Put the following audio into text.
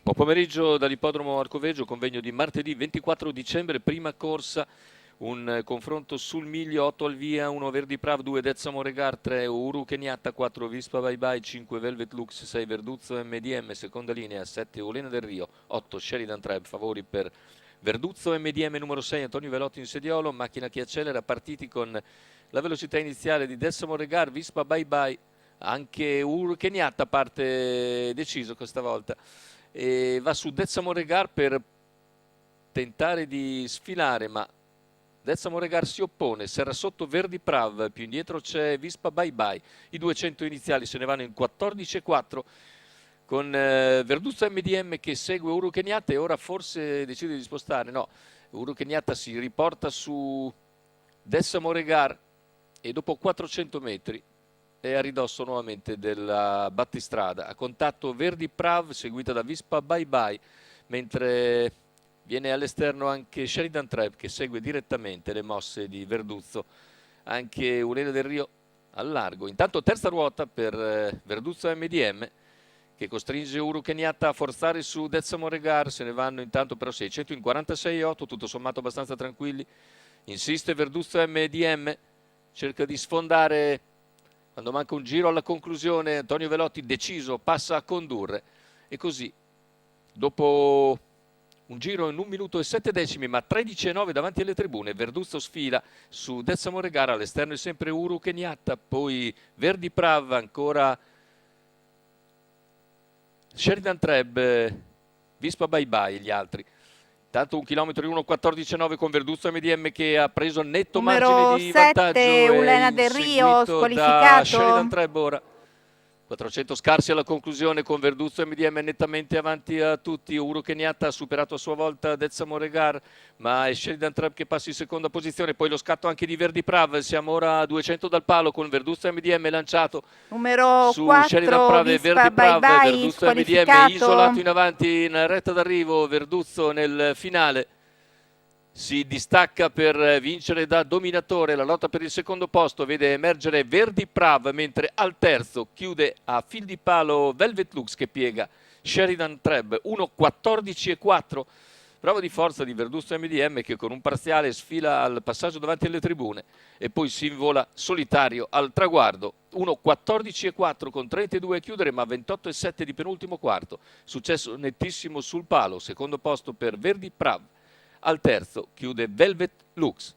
Buon pomeriggio dall'ippodromo Arcoveggio, convegno di martedì 24 dicembre, prima corsa, un confronto sul miglio, 8 al via, 1 Verdi Prav, 2 Dezza Regar, 3 Uru Kenyatta, 4 Vispa Bye Bye, 5 Velvet Lux, 6 Verduzzo MDM, seconda linea, 7 Olena del Rio, 8 Sheridan Treb, favori per Verduzzo MDM numero 6, Antonio Velotti in sediolo, macchina che accelera, partiti con la velocità iniziale di Dezza Regar, Vispa Bye Bye, anche Uru Kenyatta parte deciso questa volta. E va su Dezza Regar per tentare di sfilare, ma Dezza Regar si oppone, serra sotto Verdi Prav, più indietro c'è Vispa Bye Bye, i 200 iniziali se ne vanno in 14,4 con Verduzzo MDM che segue Uru Kenyatta e ora forse decide di spostare, no, Uru Kenyatta si riporta su Dezza Regar e dopo 400 metri è a ridosso nuovamente della battistrada, a contatto Verdi Prav seguita da Vispa Bye Bye, mentre viene all'esterno anche Sheridan Treb che segue direttamente le mosse di Verduzzo, anche Urena del Rio al largo. Intanto terza ruota per Verduzzo MDM che costringe Uru Kenyatta a forzare su Dezza Regar, se ne vanno intanto però 600 in 46,8, tutto sommato abbastanza tranquilli. Insiste Verduzzo MDM, cerca di sfondare quando manca un giro alla conclusione. Antonio Velotti deciso passa a condurre e così dopo un giro in 1 minuto e 7 decimi ma 13,9 davanti alle tribune Verduzzo sfila su Dezza Regar, all'esterno è sempre Uru Kenyatta, poi Verdi Prav, ancora Sheridan Treb, Vispa Bye Bye gli altri. Tanto 1 chilometro in 1,14,9 con Verduzzo MDM che ha preso netto margine di vantaggio, Numero 7 Ulena è del Rio inseguito da Sheridan squalificato. Treb ora. 400 scarsi alla conclusione con Verduzzo MDM nettamente avanti a tutti. Uru Kenyatta ha superato a sua volta Dezza Regar, ma è Sheridan Treb che passa in seconda posizione. Poi lo scatto anche di Verdi Prav, siamo ora a 200 dal palo con Verduzzo MDM lanciato Numero su Sheridan 4 Prav e Vispa Verdi Bye Prav. Bye Verduzzo MDM isolato squalificato. in avanti in retta d'arrivo, Verduzzo nel finale si distacca per vincere da dominatore. La lotta per il secondo posto vede emergere Verdi Prav, mentre al terzo chiude a fil di palo Velvet Lux che piega Sheridan Treb, 1,14,4. Prova di forza di Verduzzo MDM che con un parziale sfila al passaggio davanti alle tribune e poi si invola solitario al traguardo. 1,14,4 con 32 a chiudere ma 28,7 di penultimo quarto. Successo nettissimo sul palo, secondo posto per Verdi Prav. Al terzo chiude Velvet Lux.